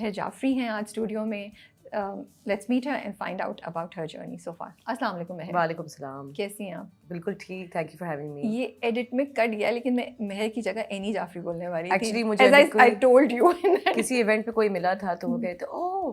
ہے جعفری ہیں آج اسٹوڈیو میں. Let's meet her and find out about her journey so far. السلام علیکم مہر. وعلیکم السلام. کیسی ہیں آپ؟ بالکل ٹھیک, thank you for having me. یہ ایڈٹ میں کٹ گیا لیکن میں مہر کی جگہ اینی جعفری بولنے والی تھی. ایکچولی مجھے I told you کسی ایونٹ پہ کوئی ملا تھا تو وہ کہتے اوہ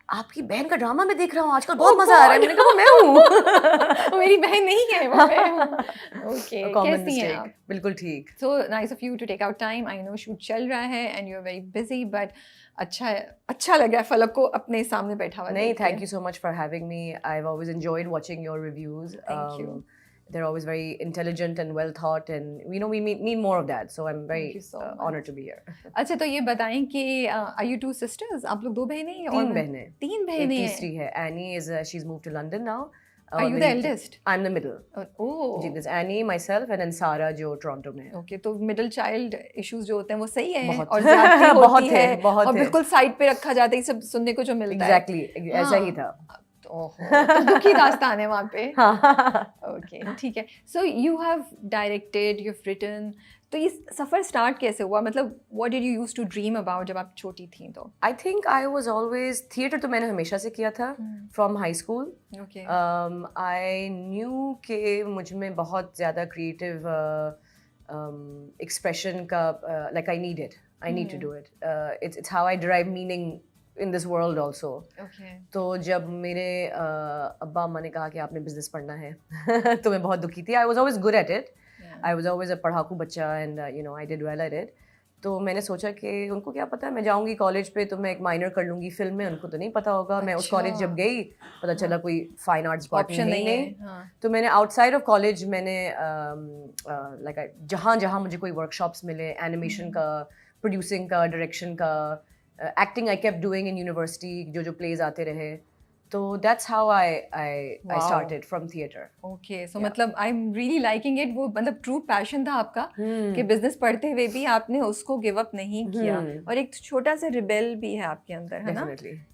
آپ کی بہن کا ڈرامہ میں دیکھ رہا ہوں آج کل, بہت مزہ آ رہا ہے. میں نے کہا وہ میں ہوں. میری بہن نہیں ہے وہ میں ہوں. اوکے, کیسی ہیں آپ؟ بالکل ٹھیک. So nice of you to take out time. I know shoot چل رہا ہے and you are very busy, but اچھا لگ رہا ہے فلک کو اپنے سامنے بیٹھا ہوا. نہیں, thank you so much for having me. I have always enjoyed watching your reviews. Thank you. They're always very intelligent and well thought, and we need more of that, so I'm very honored to be here. اچھا تو یہ بتائیں کہ are you two sisters? آپ لوگ 2 بہنیں ہیں؟ 3 بہنیں. 3 بہنیں ہیں. تیسری ہے Annie, she's moved to London now. Are you the eldest? I'm the middle. Oh. جی, there's Annie, myself, and then Sara جو ٹورانٹو میں ہے. اوکے, تو مڈل چائلڈ ایشوز جو ہوتے ہیں وہ صحیح ہیں بہت. اور زیادتی ہوتی ہے بہت اور بالکل سائڈ پہ رکھا جاتا ہے, یہ سب سننے کو جو ملتا ہے. ایگزیکٹلی ایسا ہی تھا. دکھی داستان ہے وہاں پہ. اوکے ٹھیک ہے. So you have directed, you have written, تو یہ سفر اسٹارٹ کیسے ہوا؟ مطلب what did you use to dream about جب آپ چھوٹی تھیں؟ تو I think I was always theatre, تو میں نے ہمیشہ سے کیا تھا from high school. I knew کہ مجھ میں بہت زیادہ کریٹیو ایکسپریشن کا like I need to do it. It's how I derive meaning in this world also. تو جب میرے ابا اماں نے کہا کہ آپ نے بزنس پڑھنا ہے تو میں بہت دکھی تھی. I was always good at it. I was always a پڑھاکو بچہ and I did well at it. تو میں نے سوچا کہ ان کو کیا پتا, میں جاؤں گی کالج پہ تو میں ایک مائنر کر لوں گی فلم میں, ان کو تو نہیں پتا ہوگا. میں اس کالج جب گئی پتا چلا کوئی فائن آرٹس ڈپارٹمنٹ نہیں ہے. تو میں نے آؤٹ سائڈ آف کالج میں نے لائک جہاں مجھے کوئی ورک شاپس ملے, اینیمیشن کا, پروڈیوسنگ کا, ڈائریکشن کا, acting I kept doing in university, جو پلیز آتے رہے. تو that's how I started from theatre. Okay, so مطلب I am really liking it. وہ مطلب ٹرو پیشن تھا آپ کا کہ بزنس پڑھتے ہوئے بھی آپ نے اس کو گیو اپ نہیں کیا, اور ایک چھوٹا سا ریبیل بھی ہے آپ کے اندر, ہے نا؟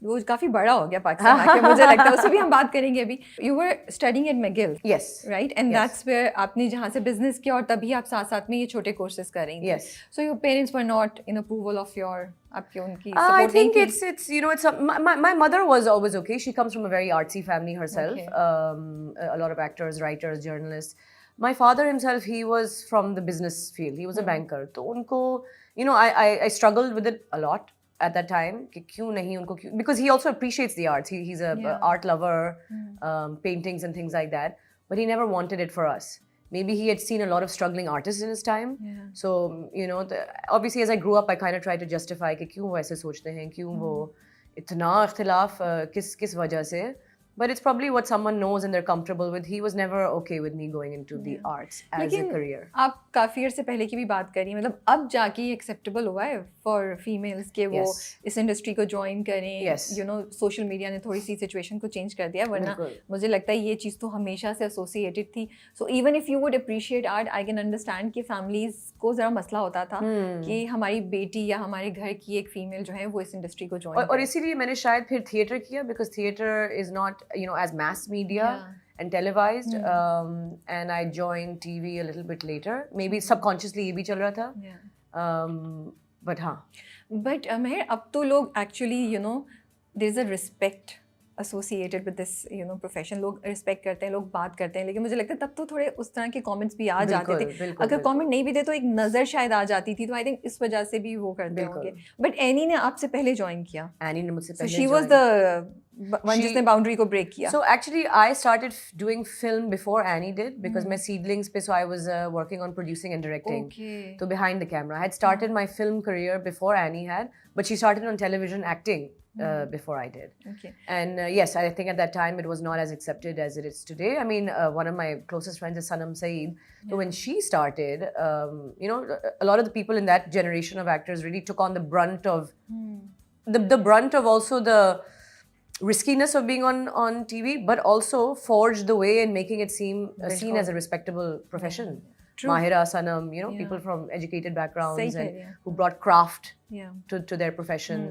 وہ کافی بڑا ہو گیا پاکستان آ کے, مجھے لگتا ہے اس سے بھی ہم بات کریں گے ابھی. You were studying at McGill, yes right, and that's where آپ نے جہاں سے بزنس کیا, اور تبھی آپ ساتھ ساتھ میں یہ چھوٹے کورسز کر رہی تھیں. So your parents were not in approval of your, آپ کی ان کی I think it's my mother was always okay. She comes from a very artsy family herself. A lot of actors, writers, journalists. My father himself, he was from the business field. He was a banker. تو ان کو I struggled with it a lot at that time کہ کیوں نہیں ان کو, because he also appreciates the arts. He's a art lover, paintings and things like that. But he never wanted it for us. Maybe he had seen a lot of struggling artists in his time. So, obviously as I grew up, I kind of tried to justify کہ کیوں وہ ایسے سوچتے ہیں, کیوں وہ اتنا اختلاف کس وجہ سے. But it's probably what someone knows and they're comfortable with. He was never okay with me going into the arts as a career. آپ کافی عرصے پہلے کی بھی بات کری, مطلب اب جا کے یہ ایکسیپٹیبل ہوا ہے فار فیمیلس کہ وہ اس انڈسٹری کو جوائن کریں. سوشل میڈیا نے تھوڑی سی سچویشن کو چینج کر دیا, ورنہ مجھے لگتا ہے یہ چیز تو ہمیشہ سے ایسوسیٹیڈ تھی. So even if you would appreciate art, I can understand کہ فیملیز کو ذرا مسئلہ ہوتا تھا کہ ہماری بیٹی یا ہمارے گھر کی ایک فیمیل جو ہے وہ اس انڈسٹری کو جوائن, اور اسی لیے میں نے شاید پھر تھیٹر کیا, because theatre is not as mass media and televised. And I joined TV a little bit later. Maybe subconsciously یہ بھی چل رہا تھا. But ہاں, but مہر اب تو لوگ actually there is a respect associated with this profession. لوگ رسپیکٹ کرتے ہیں, لوگ بات کرتے ہیں, لیکن مجھے لگتا ہے تب تو تھوڑے اس طرح کے کامنٹس بھی آ جاتے تھے. اگر کامنٹ نہیں بھی دے تو ایک نظر شاید آ جاتی تھی, تو آئی تھنک اس وجہ سے بھی وہ کرتے ہوں گے. بٹ اینی نے آپ سے پہلے جوائن کیا. اینی نے مجھ سے پہلے, شی واز دا ون جس نے باؤنڈری کو بریک کیا. So actually I started doing film before Annie did, because میں seedlings پہ, so I was working on producing and directing. So behind the camera I had started my film career before Annie had, but she started on television acting before I did. And yes, I think at that time it was not as accepted as it is today. I mean, one of my closest friends is Sanam Saeed. So when she started, a lot of the people in that generation of actors really took on the brunt of the brunt of also the riskiness of being on TV, but also forged the way in making it seen as a respectable profession. Mahira, Sanam, people from educated backgrounds and who brought craft to their profession,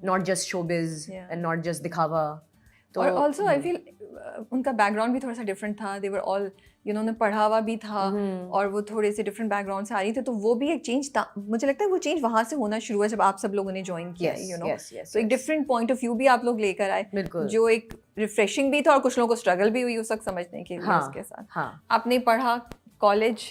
not just showbiz and not just dikhava. تو اور also I فیل ان کا back ground بھی تھوڑا سا different تھا. دے ور آل انہوں نے پڑھا ہوا بھی تھا اور وہ تھوڑے سے ڈفرینٹ بیک گراؤنڈ سے آ رہی تھے, تو وہ بھی ایک چینج تھا. مجھے لگتا ہے وہ چینج وہاں سے ہونا شروع ہوا جب آپ سب لوگوں نے جوائن کیا, تو ایک ڈفرینٹ پوائنٹ آف ویو بھی آپ لوگ لے کر آئے, جو ایک ریفریشنگ بھی تھا اور کچھ لوگوں کو اسٹرگل بھی ہوئی اس وقت سمجھنے کے لیے. اس کے ساتھ آپ نے پڑھا, کالج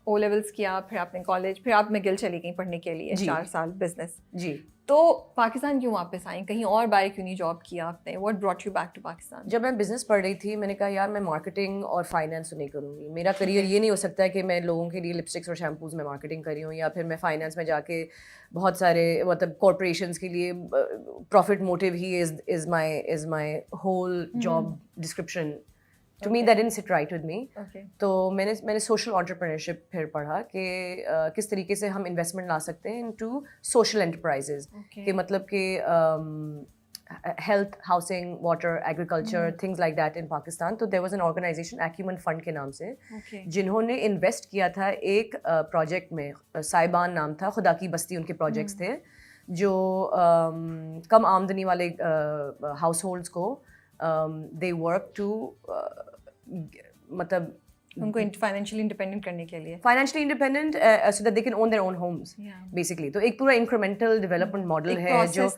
او لیولس کیا, پھر آپ نے کالج, پھر آپ McGill چلی گئیں پڑھنے کے لیے 4 سال بزنس. جی. تو پاکستان کیوں واپس آئیں, کہیں اور باہر کیوں نہیں جاب کیا آپ نے؟ What brought you back to Pakistan? جب میں بزنس پڑھ رہی تھی میں نے کہا یار میں مارکیٹنگ اور فائنانس تو نہیں کروں گی. میرا کریئر یہ نہیں ہو سکتا ہے کہ میں لوگوں کے لیے لپسٹکس اور شیمپوز میں مارکیٹنگ کری ہوں, یا پھر میں فائنانس میں جا کے بہت سارے مطلب کارپوریشنس کے لیے پروفٹ موٹیو ہی is my whole job description. To me that didn't sit right with me. تو میں نے سوشل انٹرپرینرشپ پھر پڑھا کہ کس طریقے سے ہم انویسٹمنٹ لا سکتے ہیں انٹو سوشل انٹرپرائزز, کہ مطلب کہ health, housing, water, agriculture, things like that in Pakistan. تو there was an organisation Acumen Fund کے نام سے, جنہوں نے انویسٹ کیا تھا ایک پروجیکٹ میں, صاحبان نام تھا, خدا کی بستی ان کے پروجیکٹس تھے, جو کم آمدنی والے ہاؤس ہولڈس کو they work to مطلب ان کو فائنینشلی انڈیپینڈنٹ کرنے کے لیے, financially independent so that they can own their own homes basically. تو ایک پورا انکریمنٹل ڈیولپمنٹ ماڈل ہے جو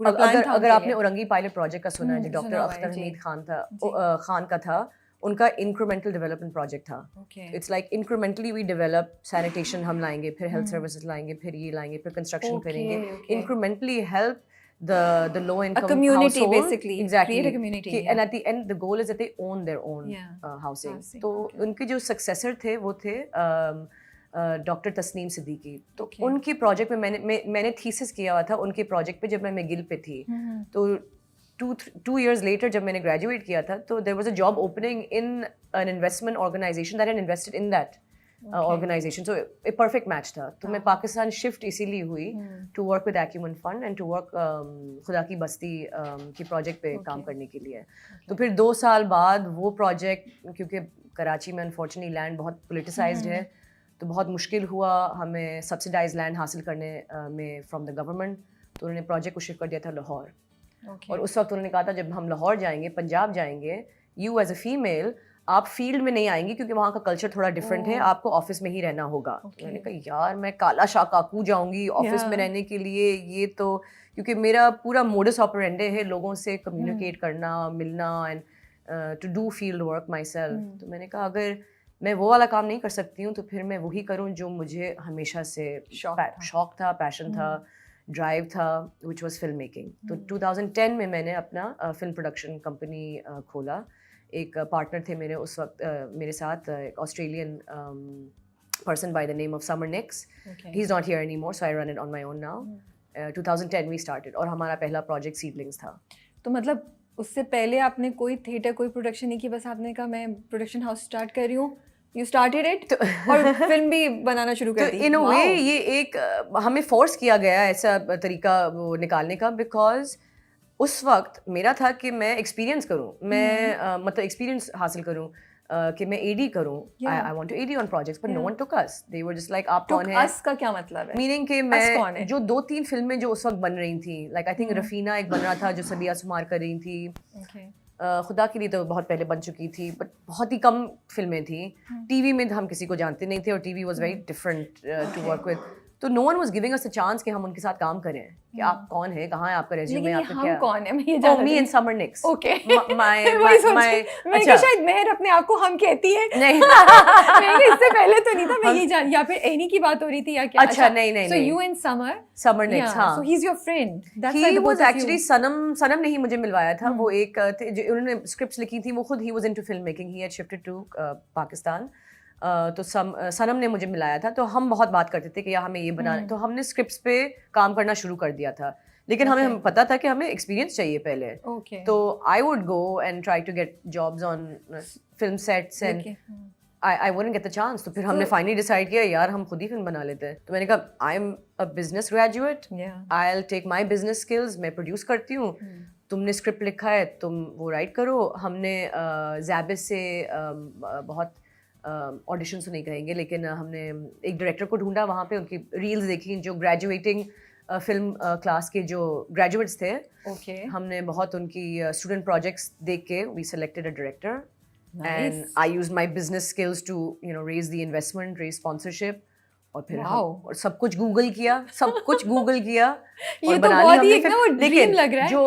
اگر آپ نے اورنگی پائلٹ پروجیکٹ کا سنا ہے جو ڈاکٹر اختر حمید خان کا تھا, ان کا انکریمنٹل ڈیولپمنٹ پروجیکٹ تھا. It's like incrementally we develop, sanitation ہم لائیں گے, پھر ہیلتھ سروسز لائیں گے, پھر یہ لائیں گے, پھر کنسٹرکشن کریں گے, incrementally help the low income community household, basically, exactly, create a community, and at the end the goal is that they own their own housing. تو ان کے جو سکسیسر تھے وہ تھے ڈاکٹر تسنیم صدیقی. تو ان کے پروجیکٹ میں میں نے تھیسس کیا ہوا تھا ان کے پروجیکٹ پہ جب میں McGill پہ تھی. تو 2 years later جب میں نے گریجویٹ کیا تھا تو there was a job opening in an investment organization that had invested in that organization. So a perfect match تھا. تو میں پاکستان شفٹ اسی لیے ہوئی to work with Acumen Fund and to work Khuda ki بستی کی پروجیکٹ پہ کام کرنے کے لیے. تو پھر 2 سال بعد وہ پروجیکٹ, کیونکہ کراچی میں انفارچونیٹلی لینڈ بہت پولیٹیسائزڈ ہے, تو بہت مشکل ہوا ہمیں سبسڈائز لینڈ حاصل کرنے میں فرام دا گورنمنٹ. تو انہوں نے پروجیکٹ کو شفٹ کر دیا تھا لاہور. اور اس وقت انہوں نے کہا تھا جب ہم لاہور جائیں گے, پنجاب جائیں گے, یو ایز اے فیمیل آپ فیلڈ میں نہیں آئیں گی کیونکہ وہاں کا کلچر تھوڑا ڈفرینٹ ہے, آپ کو آفس میں ہی رہنا ہوگا. میں نے کہا یار میں کالا شاہ کاکو جاؤں گی آفس میں رہنے کے لیے, یہ تو کیونکہ میرا پورا موڈس آپرینڈے ہے لوگوں سے کمیونیکیٹ کرنا, ملنا, and to do field work myself. تو میں نے کہا اگر میں وہ والا کام نہیں کر سکتی ہوں تو پھر میں وہی کروں جو مجھے ہمیشہ سے شوق تھا, پیشن تھا, ڈرائیو تھا, وچ واز فلم میکنگ. تو 2010 میں نے اپنا فلم پروڈکشن کمپنی کھولا. ایک پارٹنر تھے میرے اس وقت میرے ساتھ, ایک Australian person by the name of Summer Nicks. He is not here any more, so I run it on my own now. 2010 we started, اور ہمارا پہلا پروجیکٹ سیڈلنگس تھا. تو مطلب اس سے پہلے آپ نے کوئی تھیٹر, کوئی پروڈکشن نہیں کی, بس آپ نے کہا میں پروڈکشن ہاؤس اسٹارٹ کر رہی ہوں, یو اسٹارٹیڈ اٹ, اور فلم بھی بنانا شروع کر دی. ان اے وے یہ ایک ہمیں فورس کیا گیا ایسا طریقہ وہ نکالنے کا, بیکاز اس وقت میرا تھا کہ میں ایکسپیرینس کروں, میں مطلب ایکسپیرینس حاصل کروں کہ میں AD کروں. I want to AD on projects, but no one took us. They were just like آپ کون ہیں. us کا کیا مطلب ہے؟ میننگ کہ میں جو 2-3 فلمیں جو اس وقت بن رہی تھیں, لائک آئی تھنک رفینہ ایک بن رہا تھا جو سبیہ سمار کر رہی تھی, خدا کے لیے تو بہت پہلے بن چکی تھی, بٹ بہت ہی کم فلمیں تھیں. ٹی وی میں ہم کسی کو جانتے نہیں تھے, اور T V was very different to work with. تو no one was giving us a chance کہ ہم ان کے ساتھ کام کریں, کہ آپ کون ہیں, کہاں ہے آپ کا ریزیومے, آپ کا کیا, کون ہے. می اینڈ سمر نیکس. اوکے, میں شاید مہر اپنے آپ کو ہم کہتی ہے, نہیں اس سے پہلے تو نہیں تھا, میں یہ جان, یا پھر اینی کی بات ہو رہی تھی یا کیا. اچھا نہیں, so you and summer next, ہاں, so he is your friend. He was actually Sanam نے ہی مجھے ملوایا تھا. وہ ایک جو انہوں نے اسکرپٹس لکھی تھی, وہ خود ہی was into film making, he had shifted to Pakistan. تو سنم نے مجھے ملایا تھا. تو ہم بہت بات کرتے تھے کہ ہمیں یہ بنانا, تو ہم نے اسکرپٹس پہ کام کرنا شروع کر دیا تھا, لیکن ہمیں پتا تھا کہ ہمیں ایکسپیرینس چاہیے پہلے. تو I would go and try to get jobs on film sets and I wouldn't get the chance. تو پھر ہم نے فائنلی ڈیسائڈ کیا یار ہم خود ہی فلم بنا لیتے ہیں. تو میں نے کہا I am a business graduate, I'll take my business skills, میں پروڈیوس کرتی ہوں, تم نے اسکرپٹ لکھا ہے تم وہ رائٹ کرو. ہم نے زیبس سے بہت آڈیشنس تو نہیں کہیں گے, لیکن ہم نے ایک ڈائریکٹر کو ڈھونڈا وہاں پہ, ان کی ریلز دیکھی جو گریجویٹنگ فلم کلاس کے جو گریجویٹس تھے, Okay. ہم نے بہت ان کی اسٹوڈنٹ پروجیکٹس دیکھ کے we selected a director and I use my business skills to raise the investment, raise sponsorship, اور پھر اور سب کچھ گوگل کیا, سب کچھ گوگل کیا اور بنا لی ہم نے. لیکن جو